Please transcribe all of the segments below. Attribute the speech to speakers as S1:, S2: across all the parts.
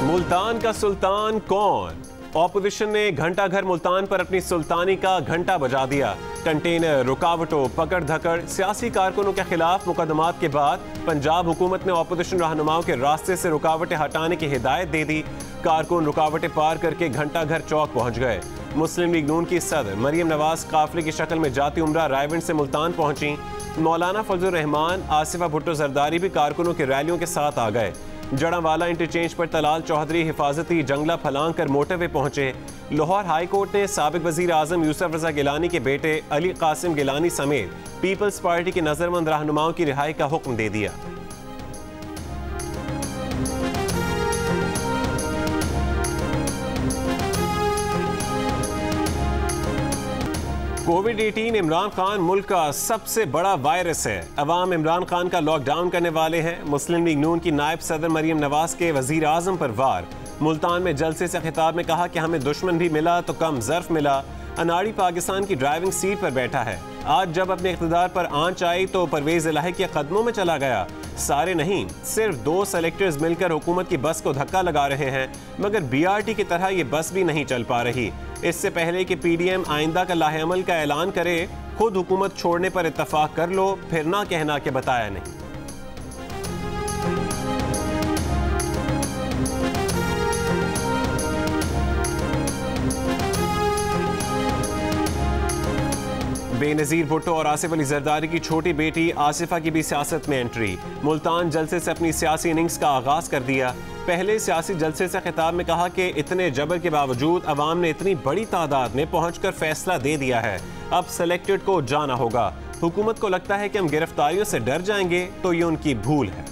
S1: मुल्तान का सुल्तान कौन? ऑपोजिशन ने घंटा घर मुल्तान पर अपनी सुल्तानी का घंटा बजा दिया। कंटेनर, रुकावटों, पकड़ धकड़, सियासी कारकुनों के खिलाफ मुकदमात के बाद पंजाब हुकूमत ने ऑपोजिशन रहनुमाओं के रास्ते से रुकावटें हटाने की हिदायत दे दी। कारकुन रुकावटें पार करके घंटा घर चौक पहुंच गए। मुस्लिम लीग नून की सदर मरियम नवाज काफिले की शक्ल में जाती उम्रा रायविंड से मुल्तान पहुंची। मौलाना फजलुर रहमान, आसिफा भुट्टो जरदारी भी कारकुनों की रैलियों के साथ आ गए। जड़ावाला इंटरचेंज पर तलाल चौधरी हिफाजती जंगला फलांग कर मोटरवे पहुंचे। लाहौर हाई कोर्ट ने साबिक वजीर आजम यूसुफ रजा गिलानी के बेटे अली कासिम गिलानी समेत पीपल्स पार्टी के नजरमंद रहनुमाओं की रिहाई का हुक्म दे दिया। कोविड-19 इमरान खान मुल्क का सबसे बड़ा वायरस है। अवाम इमरान खान का लॉकडाउन करने वाले हैं। मुस्लिम लीग नून की नायब सदर मरियम नवाज के वजीर आजम पर वार। मुल्तान में जलसे से खिताब में कहा कि हमें दुश्मन भी मिला तो कम ज़र्फ मिला। अनाड़ी पाकिस्तान की ड्राइविंग सीट पर बैठा है। आज जब अपने इख्तिदार पर आंच आई तो परवेज इलाही के कदमों में चला गया। सारे नहीं, सिर्फ 2 सेलेक्टर्स मिलकर हुकूमत की बस को धक्का लगा रहे हैं, मगर BRT की तरह ये बस भी नहीं चल पा रही। इससे पहले कि PDM आइंदा का लाहेअमल का ऐलान करे, खुद हुकूमत छोड़ने पर इत्तफाक कर लो, फिर ना कहना कि बताया नहीं। बेनज़ीर भुट्टो और आसिफ अली जरदारी की छोटी बेटी आसिफा की भी सियासत में एंट्री। मुल्तान जलसे से अपनी सियासी इनिंग्स का आगाज कर दिया। पहले सियासी जलसे से खिताब में कहा कि इतने जबर के बावजूद अवाम ने इतनी बड़ी तादाद में पहुंचकर फैसला दे दिया है, अब सेलेक्टेड को जाना होगा। हुकूमत को लगता है कि हम गिरफ्तारियों से डर जाएंगे, तो ये उनकी भूल है।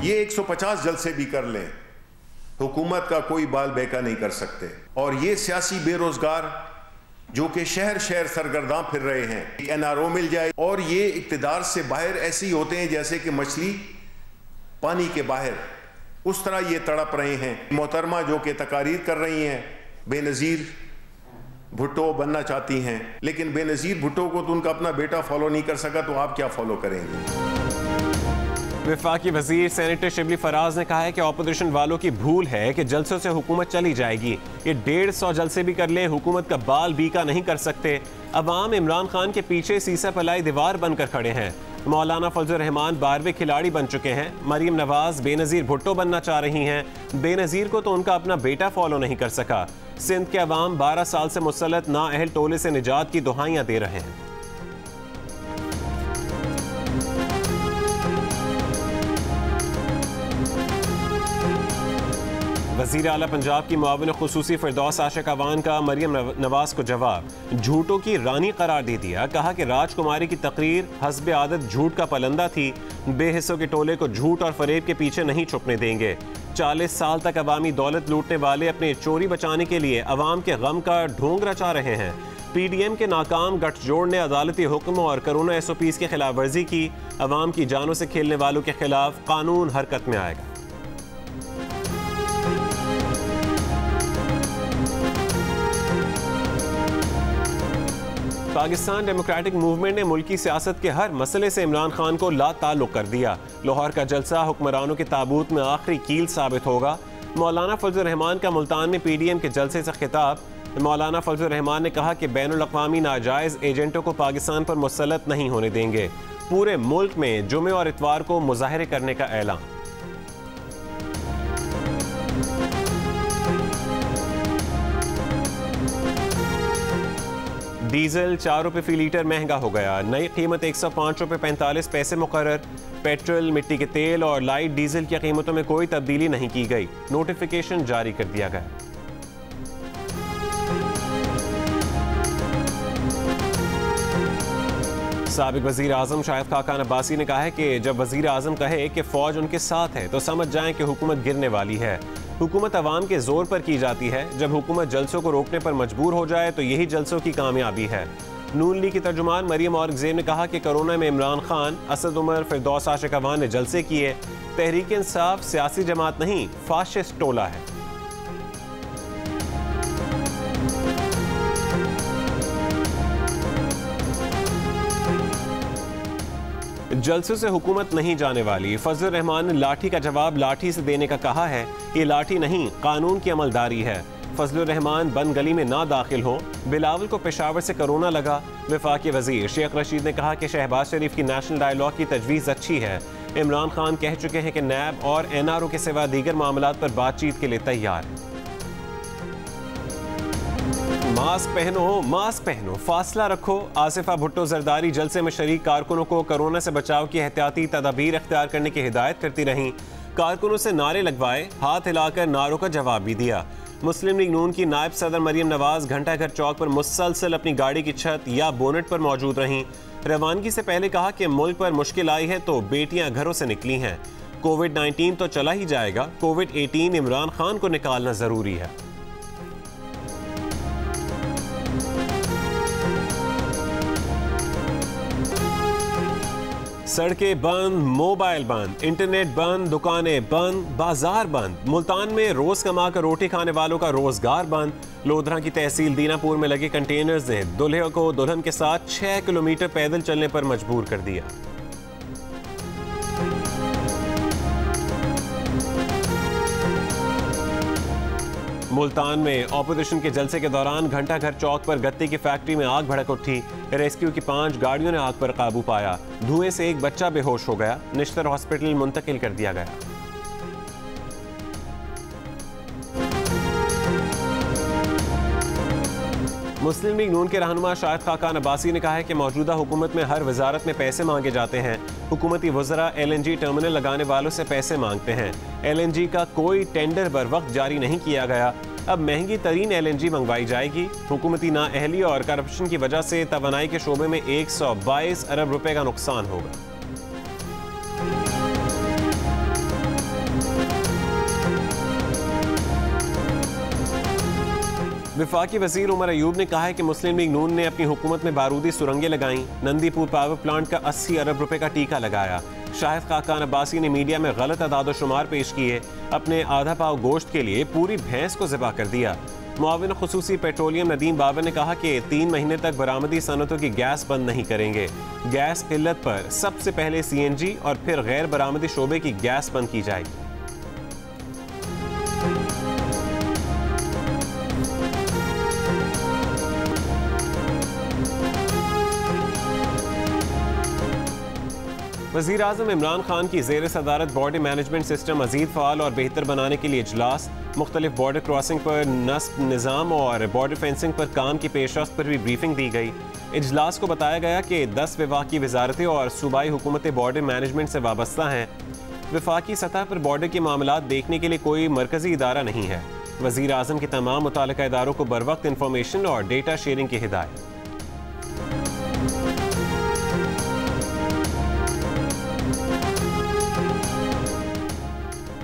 S2: ये 150 जलसे भी कर लें, हुकूमत का कोई बाल बेका नहीं कर सकते। और ये सियासी बेरोजगार जो कि शहर शहर सरगर्दां फिर रहे हैं, NRO मिल जाए, और ये इक्तिदार से बाहर ऐसे ही होते हैं जैसे कि मछली पानी के बाहर, उस तरह ये तड़प रहे हैं। मोहतरमा जो कि तकारीर कर रही हैं, बेनज़ीर भुट्टो बनना चाहती हैं, लेकिन बेनज़ीर भुट्टो को तो उनका अपना बेटा फॉलो नहीं कर सका, तो आप क्या फॉलो करेंगे?
S1: वफाकी वजीर सेनेटर शिबली फराज ने कहा है कि ऑपोजिशन वालों की भूल है कि जलसों से हुकूमत चली जाएगी। ये 150 जलसे भी कर ले, हुकूमत का बाल बीका नहीं कर सकते। अवाम इमरान खान के पीछे सीसा पलाई दीवार बनकर खड़े हैं। मौलाना फजलुर रहमान 12वें खिलाड़ी बन चुके हैं। मरियम नवाज बेनज़ीर भुट्टो बनना चाह रही हैं। बेनज़ीर को तो उनका अपना बेटा फॉलो नहीं कर सका। सिंध के अवाम 12 साल से मुसल्लत नाअहल टोले से निजात की दुहाइयां दे रहे हैं। वज़ीर आला पंजाब की मुआविन खुसूसी फिरदौस आशिक अवान का मरियम नवाज को जवाब, झूठों की रानी करार दे दिया। कहा कि राजकुमारी की तकरीर हस्ब आदत झूठ का पलंदा थी। बेहिस्सों के टोले को झूठ और फरेब के पीछे नहीं छुपने देंगे। 40 साल तक अवामी दौलत लूटने वाले अपने चोरी बचाने के लिए अवाम के गम का ढोंग रचा रहे हैं। PDM के नाकाम गठजोड़ ने अदालती हुक्म और कोरोना SOPs की खिलाफ वर्जी की। अवाम की जानों से खेलने वालों के खिलाफ कानून हरकत में आएगा। पाकिस्तान डेमोक्रेटिक मूवमेंट ने मुल्की सियासत के हर मसले से इमरान खान को ला ताल्लुक कर दिया। लाहौर का जलसा हुक्मरानों के ताबूत में आखिरी कील साबित होगा। मौलाना फजलुर रहमान का मुल्तान में PDM के जलसे से खिताब। मौलाना फजलुर रहमान ने कहा कि बैनुल-अक़वामी नाजायज़ एजेंटों को पाकिस्तान पर मुसल्लत नहीं होने देंगे। पूरे मुल्क में जुमे और इतवार को मुजाहरे करने का ऐलान। डीजल 4 रुपये फी लीटर महंगा हो गया। नई कीमत 105 रुपये 45 पैसे मुकर्रर। पेट्रोल, मिट्टी के तेल और लाइट डीजल की कीमतों में कोई तब्दीली नहीं की गई। नोटिफिकेशन जारी कर दिया गया। साबिक वजीर आजम शाहिद खाकान अब्बासी ने कहा है कि जब वजीर आजम कहे कि फौज उनके साथ है तो समझ जाएं कि हुकूमत गिरने वाली है। हुकूमत अवाम के जोर पर की जाती है। जब हुकूमत जलसों को रोकने पर मजबूर हो जाए तो यही जलसों की कामयाबी है। नून लीग की तर्जुमान मरियम औरंगजेब ने कहा कि कोरोना में इमरान खान, असद उमर, फिरदौस आशिक अवान ने जलसे किए। तहरीक इंसाफ सियासी जमात नहीं, फाशिस्ट टोला है। जलसों से हुकूमत नहीं जाने वाली। फजलुर रहमान ने लाठी का जवाब लाठी से देने का कहा है। ये लाठी नहीं, कानून की अमलदारी है। फजलुर रहमान बंद गली में ना दाखिल हो। बिलावल को पेशावर से कोरोना लगा। वफाकी वजीर शेख रशीद ने कहा कि शहबाज शरीफ की नेशनल डायलॉग की तजवीज़ अच्छी है। इमरान खान कह चुके हैं कि नैब और NRO के सिवा दीगर मामलात पर बातचीत के लिए तैयार है। मास्क पहनो, फासला रखो। आसिफा भुट्टो जरदारी जलसे में शरीक कारकुनों को कोरोना से बचाव की एहतियाती तदाबीर इख्तियार करने की हिदायत करती रहीं। कारकुनों से नारे लगवाए, हाथ हिलाकर नारों का जवाब भी दिया। मुस्लिम लीग नून की नायब सदर मरियम नवाज घंटाघर चौक पर मुसलसल अपनी गाड़ी की छत या बोनेट पर मौजूद रहीं। रवानगी से पहले कहा कि मुल्क पर मुश्किल आई है तो बेटियां घरों से निकली हैं। कोविड-19 तो चला ही जाएगा, कोविड-18 इमरान खान को निकालना जरूरी है। सड़कें बंद, मोबाइल बंद, इंटरनेट बंद, दुकानें बंद, बाजार बंद। मुल्तान में रोज कमा कर रोटी खाने वालों का रोजगार बंद। लोधरा की तहसील दीनापुर में लगे कंटेनर्स ने दूल्हे को दुल्हन के साथ 6 किलोमीटर पैदल चलने पर मजबूर कर दिया। मुल्तान में ऑपोजिशन के जलसे के दौरान घंटाघर चौक पर गत्ते की फैक्ट्री में आग भड़क उठी। रेस्क्यू की 5 गाड़ियों ने आग पर काबू पाया। धुएं से एक बच्चा बेहोश हो गया, निश्तर हॉस्पिटल मुंतकिल कर दिया गया। मुस्लिम लीग नून के रहनुमा शाहिद खाकान अब्बासी ने कहा है कि मौजूदा हुकूमत में हर वजारत में पैसे मांगे जाते हैं। हुकूमती वज़रा LNG टर्मिनल लगाने वालों से पैसे मांगते हैं। LNG का कोई टेंडर बर वक्त जारी नहीं किया गया। अब महंगी तरीन LNG मंगवाई जाएगी। हुकूमती नाअहली और करप्शन की वजह से तवानाई के शोबे में 122 अरब रुपए का नुकसान होगा। वफाकी वजीर उमर अयूब ने कहा है कि मुस्लिम लीग नून ने अपनी हुकूमत में बारूदी सुरंगें लगाईं। नंदीपुर पावर प्लांट का 80 अरब रुपए का टीका लगाया। शाहिद खाकान अब्बासी ने मीडिया में गलत अदाद-ओ-शुमार पेश किए। अपने आधा पाव गोश्त के लिए पूरी भैंस को ज़िबा कर दिया। मुआविन खुसूसी पेट्रोलियम नदीम बाबर ने कहा कि 3 महीने तक बरामदी सनतों की गैस बंद नहीं करेंगे। गैस किल्लत पर सबसे पहले CNG और फिर गैर बरामदी शोबे की गैस बंद की जाएगी। वज़ीर आज़म इमरान खान की ज़ेर सदारत बॉर्डर मैनेजमेंट सिस्टम मज़ीद फ़ाल और बेहतर बनाने के लिए इजलास। मुख्तलिफ बॉर्डर क्रॉसिंग पर नस्ब निज़ाम और बॉर्डर फेंसिंग पर काम की पेशरफ्त पर भी ब्रीफिंग दी गई। इजलास को बताया गया कि 10 विभागी वजारतें और सूबाई हुकूमतें बॉर्डर मैनेजमेंट से वाबस्ता हैं। वफाकी सतह पर बॉर्डर के मामलात देखने के लिए कोई मरकजी इदारा नहीं है। वज़ीर आज़म की तमाम मुतालिका इदारों को बरवक्त इंफॉर्मेशन और डेटा शेयरिंग की हिदायत।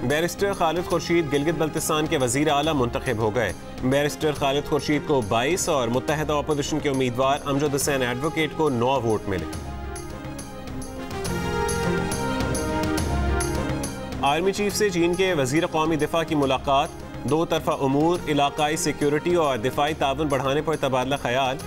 S1: बैरिस्टर खालिद खुर्शीद गिलगित बल्तिस्तान के वजीर आला मुंतखब हो गए। बैरिस्टर खालिद खुर्शीद को 22 और मुत्तहिदा अपोजिशन के उम्मीदवार अमजद हुसैन एडवोकेट को 9 वोट मिले। आर्मी चीफ से चीन के वजीर कौमी दिफा की मुलाकात। 2 तरफा उमूर, इलाकाई सिक्योरिटी और दिफाई ताउन बढ़ाने पर तबादला ख्याल।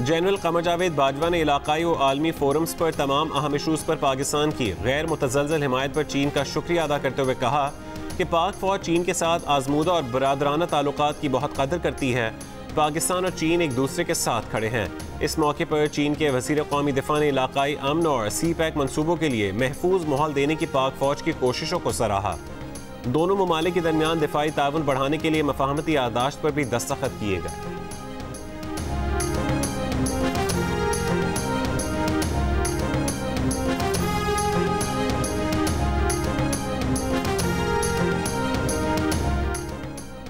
S1: जनरल कमर जावेद बाजवा ने इलाकाई और आलमी फोरम्स पर तमाम अहम इशूज़ पर पाकिस्तान की गैर मुतज़लज़ल हिमायत पर चीन का शुक्रिया अदा करते हुए कहा कि पाक फ़ौज चीन के साथ आजमूदा और बरादराना ताल्लुकात की बहुत कदर करती है। पाकिस्तान और चीन एक दूसरे के साथ खड़े हैं। इस मौके पर चीन के वज़ीर कौमी दिफा ने इलाकाई अमन और CPEC मनसूबों के लिए महफूज माहौल देने की पाक फ़ौज की कोशिशों को सराहा। दोनों ममालिक के दरमियान दिफाई ताउन बढ़ाने के लिए मफाहमती याददाश्त पर भी दस्तखत किए गए।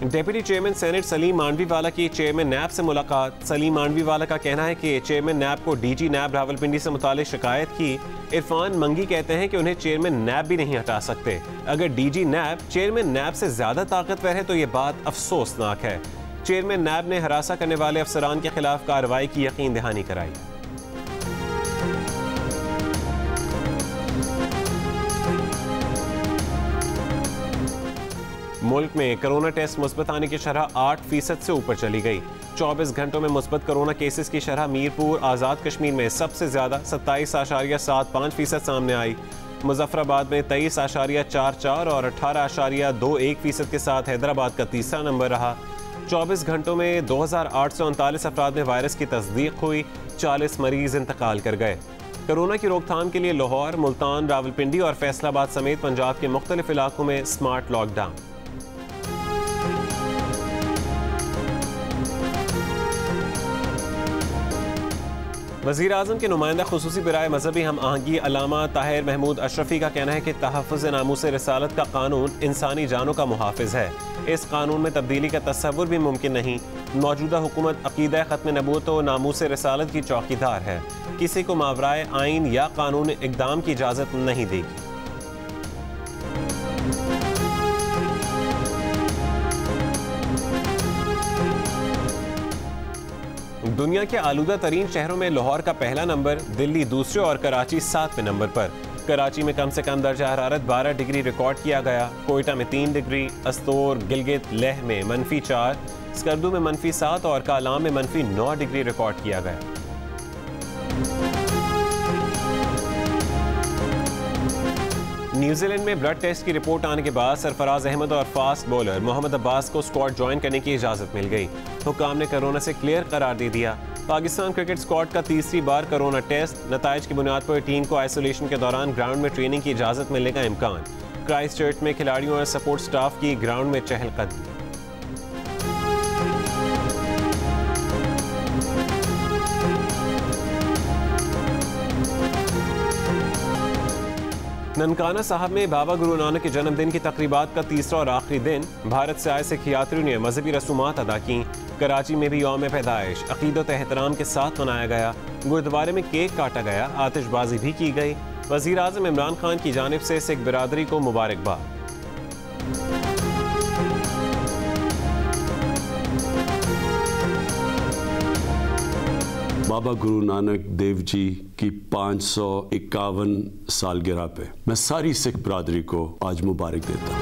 S1: Deputy chairman senate Salim Mandviwala की चेयरमैन नैब से मुलाकात। सलीम मांडवीवाला का कहना है कि चेयरमैन नैब को DG नैब रावलपिंडी से मुतालिक शिकायत की। इरफान मंगी कहते हैं कि उन्हें चेयरमैन नैब भी नहीं हटा सकते। अगर DG नैब चेयरमैन नैब से ज्यादा ताकतवर है तो ये बात अफसोसनाक है। चेयरमैन नैब ने हरासा करने वाले अफसरान के खिलाफ कार्रवाई की यकीन दहानी कराई। मुल्क में कोरोना टेस्ट मुस्बत आने की शरह 8% से ऊपर चली गई। 24 घंटों में मुस्बत कोरोना केसेस की शरह मीरपुर आज़ाद कश्मीर में सबसे ज़्यादा 27.75% सामने आई। मुजफ्फराबाद में 23.44 और 18.21% के साथ हैदराबाद का तीसरा नंबर रहा। 24 घंटों में 2839 अफराद में वायरस की तस्दीक हुई, 40 मरीज इंतकाल कर गए। कोरोना की रोकथाम के लिए लाहौर, मुल्तान, रावलपिंडी और फैसलाबाद समेत पंजाब के मुख्तलिफ इलाकों में स्मार्ट लॉकडाउन। वज़ीर आज़म के नुमाइंदा खुसूसी बराए मजहबी हम आहंगी अल्लामा ताहिर महमूद अशरफी का कहना है कि तहफ़्फ़ुज़ नामूस रिसालत का कानून इंसानी जानों का मुहाफ़िज़ है। इस कानून में तब्दीली का तस्वुर भी मुमकिन नहीं। मौजूदा हुकूमत अक़ीदा ख़त्म नबूवत व नामूस रिसालत की चौकीदार है, किसी को मावराए आइन या कानून इक़दाम की इजाज़त नहीं देगी। दुनिया के आलूदा तरीन शहरों में लाहौर का पहला नंबर, दिल्ली दूसरे और कराची 7वें नंबर पर। कराची में कम से कम दर्जा हरारत 12 डिग्री रिकॉर्ड किया गया। कोयटा में 3 डिग्री, अस्तोर, गिलगित, लेह में -4, स्कर्दू में -7 और कालाम में -9 डिग्री रिकॉर्ड किया गया। न्यूजीलैंड में ब्लड टेस्ट की रिपोर्ट आने के बाद सरफराज अहमद और फास्ट बॉलर मोहम्मद अब्बास को स्क्वाड ज्वाइन करने की इजाज़त मिल गई। हुक्काम ने कोरोना से क्लियर करार दे दिया। पाकिस्तान क्रिकेट स्क्वाड का तीसरी बार कोरोना टेस्ट, नताइज की बुनियाद पर टीम को आइसोलेशन के दौरान ग्राउंड में ट्रेनिंग की इजाज़त मिलने का इम्कान। क्राइस्टचर्च में खिलाड़ियों और सपोर्ट स्टाफ की ग्राउंड में चहलकदमी। ननकाना साहब में बाबा गुरु नानक के जन्मदिन की तकरीबात का तीसरा और आखिरी दिन। भारत से आए सिख यात्रियों ने मजहबी रसूमात अदा की। कराची में भी यौम पैदाइश अकीदत एहतराम के साथ मनाया गया। गुरुद्वारे में केक काटा गया, आतिशबाजी भी की गई। वज़ीर आज़म इमरान खान की जानिब से सिख बिरादरी को मुबारकबाद।
S3: बाबा गुरु नानक देव जी की 551 सालगिरह पे मैं सारी सिख बरादरी को आज मुबारक देता हूँ।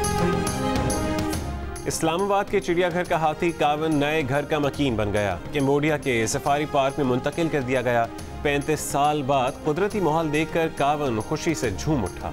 S1: इस्लामाबाद के चिड़ियाघर का हाथी कावन नए घर का मकीन बन गया। कैम्बोडिया के सफारी पार्क में मुंतकिल कर दिया गया। 35 साल बाद कुदरती माहौल देखकर कावन खुशी से झूम उठा।